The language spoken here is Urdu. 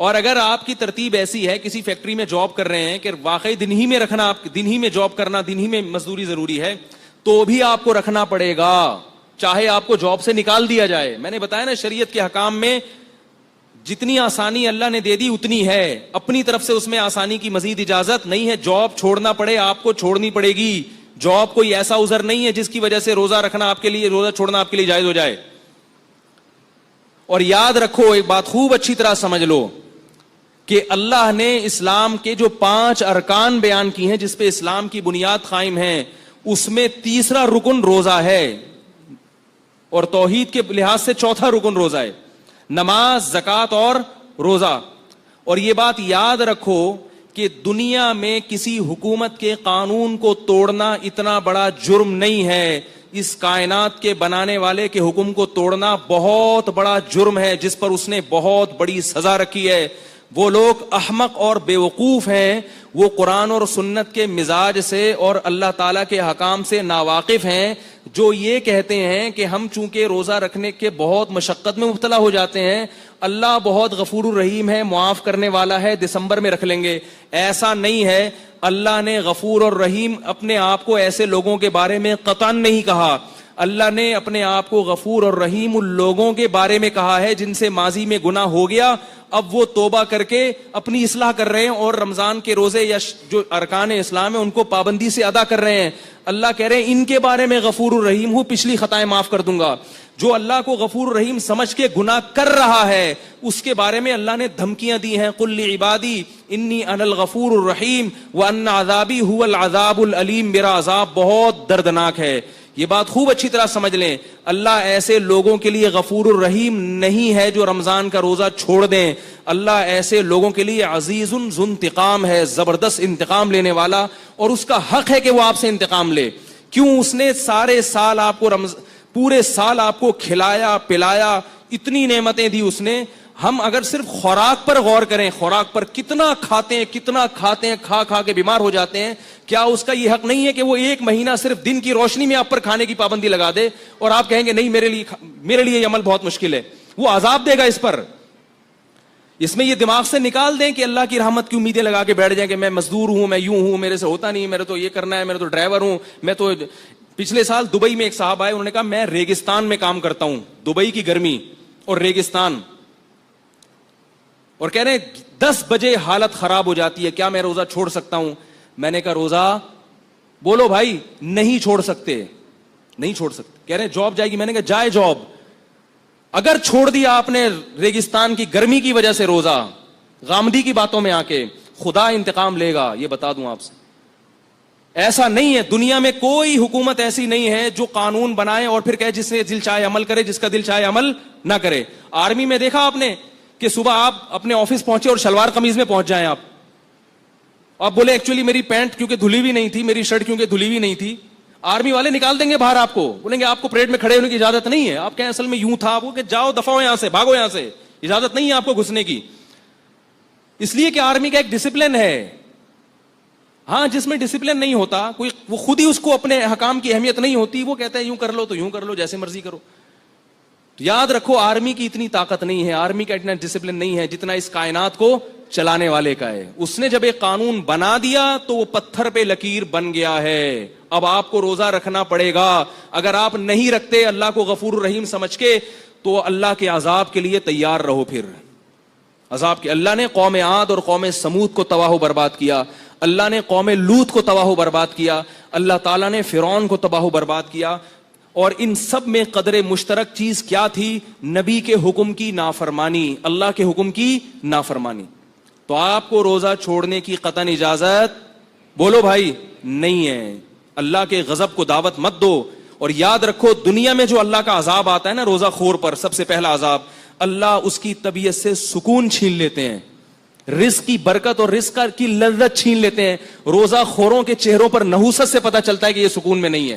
اور اگر آپ کی ترتیب ایسی ہے, کسی فیکٹری میں جاب کر رہے ہیں کہ واقعی دن ہی میں رکھنا, دن ہی میں جاب کرنا, دن ہی میں مزدوری ضروری ہے, تو بھی آپ کو رکھنا پڑے گا, چاہے آپ کو جاب سے نکال دیا جائے. میں نے بتایا نا, شریعت کے حکام میں جتنی آسانی اللہ نے دے دی اتنی ہے, اپنی طرف سے اس میں آسانی کی مزید اجازت نہیں ہے. جاب چھوڑنا پڑے آپ کو, چھوڑنی پڑے گی. جاب کوئی ایسا عذر نہیں ہے جس کی وجہ سے روزہ رکھنا آپ کے لیے, روزہ چھوڑنا آپ کے لیے جائز ہو جائے. اور یاد رکھو, ایک بات خوب اچھی طرح سمجھ لو کہ اللہ نے اسلام کے جو 5 ارکان بیان کی ہیں جس پہ اسلام کی بنیاد قائم ہے, اس میں تیسرا رکن روزہ ہے, اور توحید کے لحاظ سے چوتھا رکن روزہ ہے, نماز, زکوٰۃ اور روزہ. اور یہ بات یاد رکھو کہ دنیا میں کسی حکومت کے قانون کو توڑنا اتنا بڑا جرم نہیں ہے. اس کائنات کے بنانے والے کے حکم کو توڑنا بہت بڑا جرم ہے, جس پر اس نے بہت بڑی سزا رکھی ہے. وہ لوگ احمق اور بیوقوف ہیں, وہ قرآن اور سنت کے مزاج سے اور اللہ تعالیٰ کے حکام سے ناواقف ہیں, جو یہ کہتے ہیں کہ ہم چونکہ روزہ رکھنے کے بہت مشقت میں مبتلا ہو جاتے ہیں, اللہ بہت غفور الرحیم ہے, معاف کرنے والا ہے, دسمبر میں رکھ لیں گے. ایسا نہیں ہے. اللہ نے غفور اور رحیم اپنے آپ کو ایسے لوگوں کے بارے میں قطعاً نہیں کہا. اللہ نے اپنے آپ کو غفور اور رحیم ان لوگوں کے بارے میں کہا ہے جن سے ماضی میں گناہ ہو گیا, اب وہ توبہ کر کے اپنی اصلاح کر رہے ہیں اور رمضان کے روزے یا جو ارکان اسلام ہیں ان کو پابندی سے ادا کر رہے ہیں. اللہ کہہ رہے ہیں ان کے بارے میں غفور الرحیم ہوں, پچھلی خطائیں معاف کر دوں گا. جو اللہ کو غفور الرحیم سمجھ کے گناہ کر رہا ہے اس کے بارے میں اللہ نے دھمکیاں دی ہیں, قل لعبادی انی انا الغفور الرحیم وان عذابی هو العذاب العلیم, میرا عذاب بہت دردناک ہے. یہ بات خوب اچھی طرح سمجھ لیں, اللہ ایسے لوگوں کے لیے غفور الرحیم نہیں ہے جو رمضان کا روزہ چھوڑ دیں. اللہ ایسے لوگوں کے لیے عزیز ذو انتقام ہے, زبردست انتقام لینے والا, اور اس کا حق ہے کہ وہ آپ سے انتقام لے. کیوں؟ اس نے سارے سال آپ کو پورے سال آپ کو کھلایا پلایا, اتنی نعمتیں دی اس نے. ہم اگر صرف خوراک پر غور کریں, خوراک پر کتنا کھاتے ہیں, کھا کھا کے بیمار ہو جاتے ہیں, کیا اس کا یہ حق نہیں ہے کہ وہ 1 مہینہ صرف دن کی روشنی میں آپ پر کھانے کی پابندی لگا دے اور آپ کہیں گے نہیں میرے لیے یہ عمل بہت مشکل ہے؟ وہ عذاب دے گا اس پر. اس میں یہ دماغ سے نکال دیں کہ اللہ کی رحمت کی امیدیں لگا کے بیٹھ جائیں کہ میں مزدور ہوں, میں یوں ہوں, میرے سے ہوتا نہیں, میرے تو یہ کرنا ہے, میرے تو ڈرائیور ہوں, میں تو. پچھلے سال دبئی میں ایک صاحب آئے, انہوں نے کہا میں ریگستان میں کام کرتا ہوں, دبئی کی گرمی اور ریگستان, اور کہہ رہے ہیں 10 بجے حالت خراب ہو جاتی ہے, کیا میں روزہ چھوڑ سکتا ہوں؟ میں نے کہا روزہ بولو بھائی, نہیں چھوڑ سکتے. کہہ رہے ہیں جاب جائے گی. میں نے کہا جائے جاب, اگر چھوڑ دیا آپ نے ریگستان کی گرمی کی وجہ سے روزہ, غامدی کی باتوں میں آ کے, خدا انتقام لے گا, یہ بتا دوں آپ سے. ایسا نہیں ہے, دنیا میں کوئی حکومت ایسی نہیں ہے جو قانون بنائے اور پھر کہے جس سے دل چاہے عمل کرے, جس کا دل چاہے عمل نہ کرے. آرمی میں دیکھا آپ نے کہ صبح آپ اپنے آفس پہنچے اور شلوار قمیض میں پہنچ جائیں, آپ بولے ایکچولی میری پینٹ کیونکہ دھلی ہوئی نہیں تھی, میری شرٹ کیونکہ دھلی ہوئی نہیں تھی, آرمی والے نکال دیں گے باہر, آپ کو بولیں گے آپ کو پریڈ میں کھڑے ہونے کی اجازت نہیں ہے. آپ کہیں اصل میں یوں تھا, وہ کہ جاؤ دفعہ ہو یہاں سے, بھاگو یہاں سے, اجازت نہیں ہے آپ کو گھسنے کی. اس لیے کہ آرمی کا ایک ڈسپلن ہے. ہاں, جس میں ڈسپلن نہیں ہوتا کوئی, وہ خود ہی اس کو اپنے حکام کی اہمیت نہیں ہوتی, وہ کہتا ہے یوں کر لو تو یوں کر لو, جیسے مرضی کرو. تو یاد رکھو آرمی کی اتنی طاقت نہیں ہے, آرمی کا اتنا ڈسپلن نہیں ہے جتنا اس کائنات کو چلانے والے کا ہے. اس نے جب ایک قانون بنا دیا تو وہ پتھر پہ لکیر بن گیا ہے. اب آپ کو روزہ رکھنا پڑے گا. اگر آپ نہیں رکھتے اللہ کو غفور الرحیم سمجھ کے, تو اللہ کے عذاب کے لیے تیار رہو. پھر عذاب کے, اللہ نے قوم عاد اور قوم سمود کو تباہ و برباد کیا, اللہ نے قوم لوط کو تباہ و برباد کیا, اللہ تعالیٰ نے فرعون کو تباہ و برباد کیا. اور ان سب میں قدر مشترک چیز کیا تھی؟ نبی کے حکم کی نافرمانی, اللہ کے حکم کی نافرمانی. تو آپ کو روزہ چھوڑنے کی قطعاً اجازت بولو بھائی نہیں ہے. اللہ کے غضب کو دعوت مت دو. اور یاد رکھو دنیا میں جو اللہ کا عذاب آتا ہے نا روزہ خور پر, سب سے پہلا عذاب, اللہ اس کی طبیعت سے سکون چھین لیتے ہیں, رزق کی برکت اور رزق کی لذت چھین لیتے ہیں. روزہ خوروں کے چہروں پر نحوست سے پتہ چلتا ہے کہ یہ سکون میں نہیں ہے.